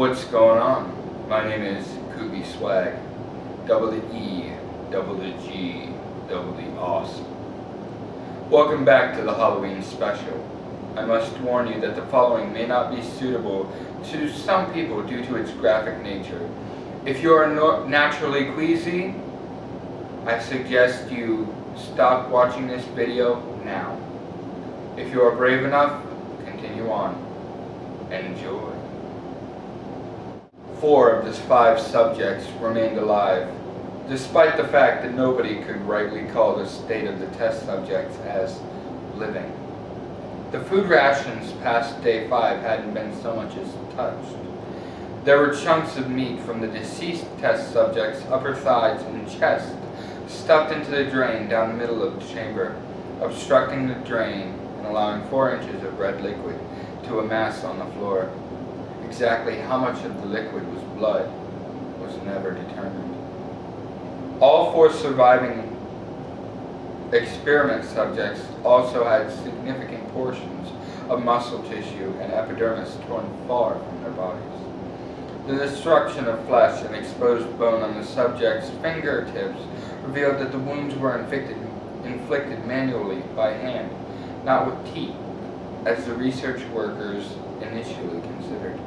What's going on? My name is Coogie Swag. Double the E, double the G, double the awesome. Welcome back to the Halloween special. I must warn you that the following may not be suitable to some people due to its graphic nature. If you are naturally queasy, I suggest you stop watching this video now. If you are brave enough, continue on. Enjoy. 4 of the 5 subjects remained alive, despite the fact that nobody could rightly call the state of the test subjects as living. The food rations past day 5 hadn't been so much as touched. There were chunks of meat from the deceased test subjects' upper thighs and chest stuffed into the drain down the middle of the chamber, obstructing the drain and allowing 4 inches of red liquid to amass on the floor. Exactly how much of the liquid was blood was never determined. All 4 surviving experiment subjects also had significant portions of muscle tissue and epidermis torn far from their bodies. The destruction of flesh and exposed bone on the subjects' fingertips revealed that the wounds were inflicted manually by hand, not with teeth, as the research workers initially considered.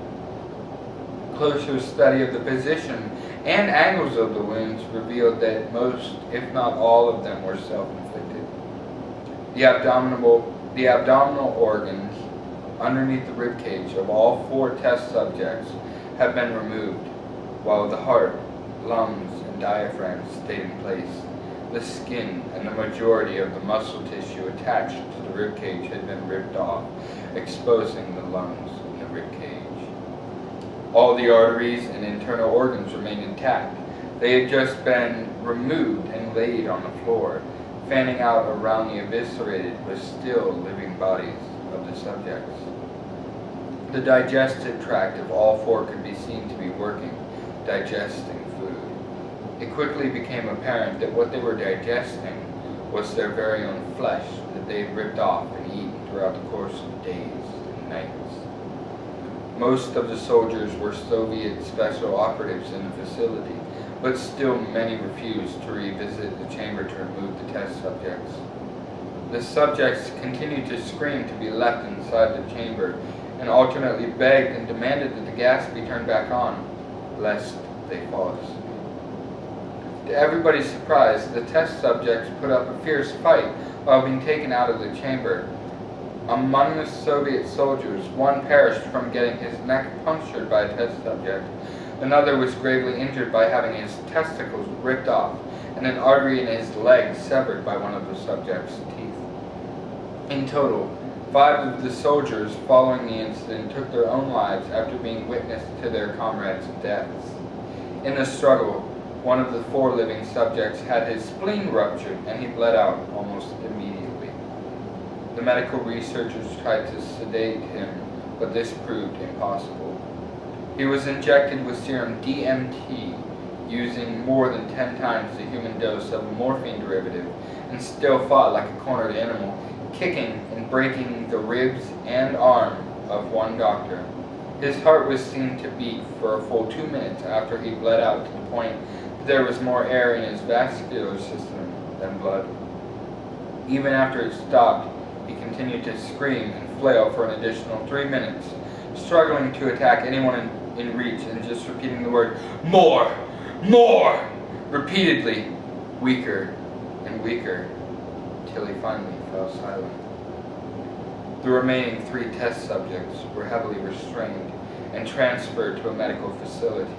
Closer study of the position and angles of the wounds revealed that most, if not all of them, were self-inflicted. The abdominal organs underneath the ribcage of all 4 test subjects have been removed, while the heart, lungs, and diaphragm stayed in place. The skin and the majority of the muscle tissue attached to the ribcage had been ripped off, exposing the lungs and the ribcage. All the arteries and internal organs remained intact. They had just been removed and laid on the floor, fanning out around the eviscerated but still living bodies of the subjects. The digestive tract of all 4 could be seen to be working, digesting food. It quickly became apparent that what they were digesting was their very own flesh that they had ripped off and eaten throughout the course of days and nights. Most of the soldiers were Soviet special operatives in the facility, but still many refused to revisit the chamber to remove the test subjects. The subjects continued to scream to be left inside the chamber, and alternately begged and demanded that the gas be turned back on, lest they fall asleep. To everybody's surprise, the test subjects put up a fierce fight while being taken out of the chamber. Among the Soviet soldiers, one perished from getting his neck punctured by a test subject. Another was gravely injured by having his testicles ripped off and an artery in his leg severed by one of the subject's teeth. In total, 5 of the soldiers following the incident took their own lives after being witness to their comrades' deaths. In the struggle, one of the 4 living subjects had his spleen ruptured and he bled out almost immediately. The medical researchers tried to sedate him, but this proved impossible. He was injected with serum DMT, using more than 10 times the human dose of a morphine derivative, and still fought like a cornered animal, kicking and breaking the ribs and arm of one doctor. His heart was seen to beat for a full 2 minutes after he bled out to the point that there was more air in his vascular system than blood. Even after it stopped, he continued to scream and flail for an additional 3 minutes, struggling to attack anyone in reach and just repeating the word, "More! More!" repeatedly, weaker and weaker, till he finally fell silent. The remaining 3 test subjects were heavily restrained and transferred to a medical facility.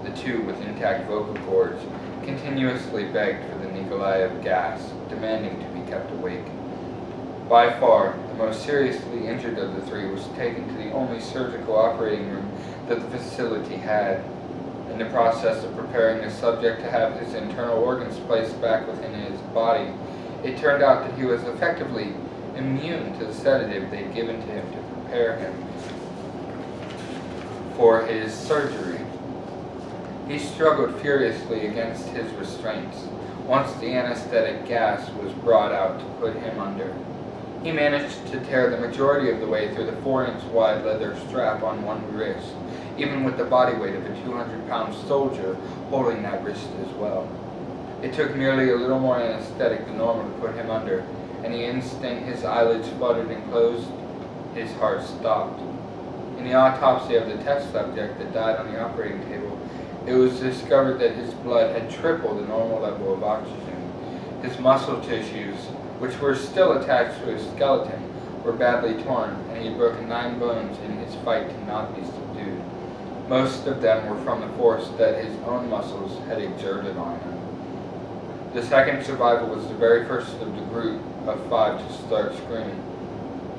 The 2 with intact vocal cords continuously begged for the Nikolaev gas, demanding to be kept awake. By far, the most seriously injured of the 3 was taken to the only surgical operating room that the facility had. In the process of preparing the subject to have his internal organs placed back within his body, it turned out that he was effectively immune to the sedative they'd given to him to prepare him for his surgery. He struggled furiously against his restraints once the anesthetic gas was brought out to put him under. He managed to tear the majority of the way through the 4-inch wide leather strap on one wrist even with the body weight of a 200-pound soldier holding that wrist as well. It took merely a little more anesthetic than normal to put him under, and the instant his eyelids fluttered and closed, his heart stopped. In the autopsy of the test subject that died on the operating table, it was discovered that his blood had tripled the normal level of oxygen. His muscle tissues, which were still attached to his skeleton, were badly torn, and he had broken 9 bones in his fight to not be subdued. Most of them were from the force that his own muscles had exerted on him. The second survivor was the very first of the group of 5 to start screaming.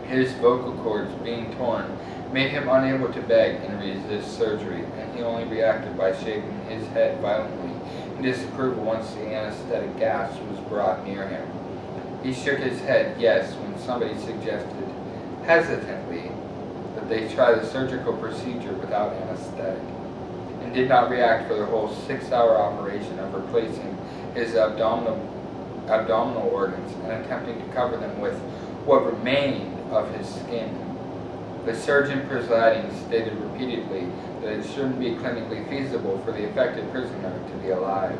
His vocal cords being torn made him unable to beg and resist surgery, and he only reacted by shaking his head violently in disapproval once the anesthetic gas was brought near him. He shook his head yes when somebody suggested, hesitantly, that they try the surgical procedure without anesthetic, and did not react for the whole 6-hour operation of replacing his abdominal organs and attempting to cover them with what remained of his skin. The surgeon presiding stated repeatedly that it shouldn't be clinically feasible for the affected prisoner to be alive.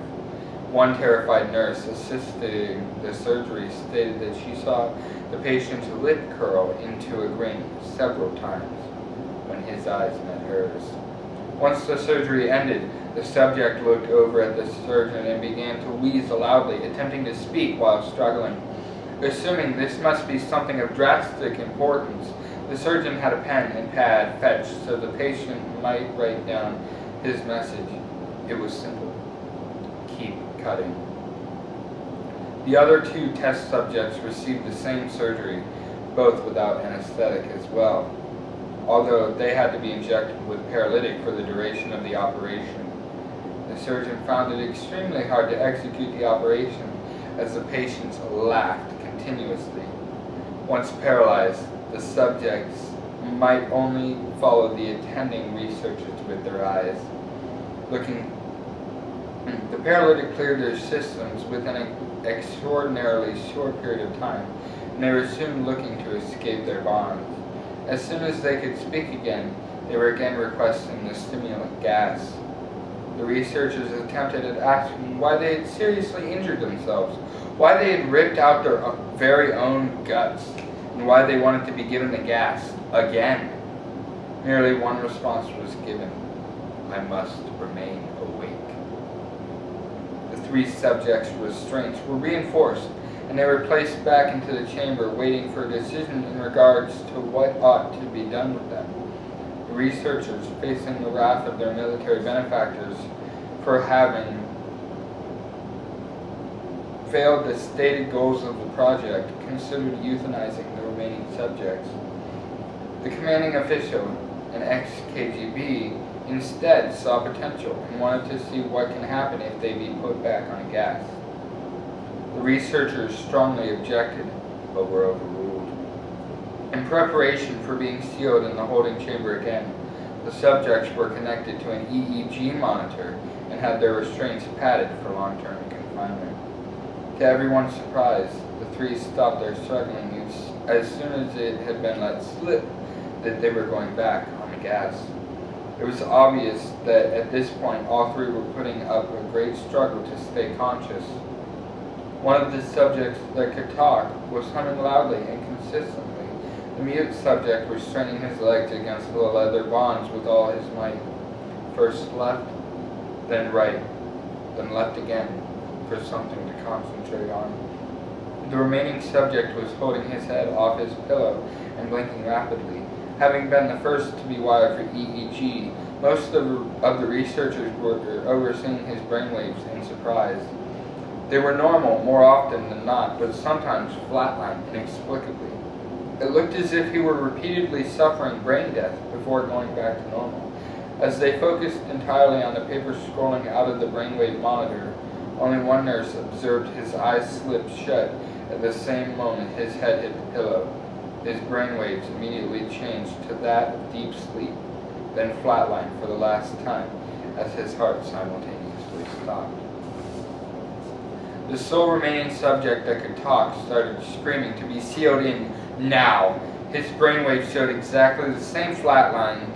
One terrified nurse assisting the surgery stated that she saw the patient's lip curl into a grin several times when his eyes met hers. Once the surgery ended, the subject looked over at the surgeon and began to wheeze loudly, attempting to speak while struggling. Assuming this must be something of drastic importance, the surgeon had a pen and pad fetched so the patient might write down his message. It was simple. Keep cutting. The other 2 test subjects received the same surgery, both without anesthetic as well, although they had to be injected with paralytic for the duration of the operation. The surgeon found it extremely hard to execute the operation as the patients laughed continuously. Once paralyzed, the subjects might only follow the attending researchers with their eyes. The paralytic cleared their systems within an extraordinarily short period of time, and they were soon looking to escape their bonds. As soon as they could speak again, they were again requesting the stimulant gas. The researchers attempted at asking why they had seriously injured themselves, why they had ripped out their very own guts, and why they wanted to be given the gas again. Merely one response was given: I must remain awake. The 3 subjects' restraints were reinforced, and they were placed back into the chamber waiting for a decision in regards to what ought to be done with them. The researchers, facing the wrath of their military benefactors for having failed the stated goals of the project, considered euthanizing the remaining subjects. The commanding official, an ex-KGB, instead saw potential and wanted to see what can happen if they be put back on gas. The researchers strongly objected, but were overruled. In preparation for being sealed in the holding chamber again, the subjects were connected to an EEG monitor and had their restraints padded for long-term confinement. To everyone's surprise, the 3 stopped their struggling as soon as it had been let slip that they were going back on the gas. It was obvious that at this point all 3 were putting up a great struggle to stay conscious. One of the subjects that could talk was humming loudly and consistently. The mute subject was straining his legs against the leather bonds with all his might. First left, then right, then left again, for something to concentrate on. The remaining subject was holding his head off his pillow and blinking rapidly. Having been the first to be wired for EEG, most of the researchers were overseeing his brainwaves in surprise. They were normal more often than not, but sometimes flatlined inexplicably. It looked as if he were repeatedly suffering brain death before going back to normal. As they focused entirely on the paper scrolling out of the brainwave monitor, only one nurse observed his eyes slip shut at the same moment his head hit the pillow. His brainwaves immediately changed to that of deep sleep, then flatlined for the last time as his heart simultaneously stopped. The sole remaining subject that could talk started screaming to be sealed in now. His brainwaves showed exactly the same flatlined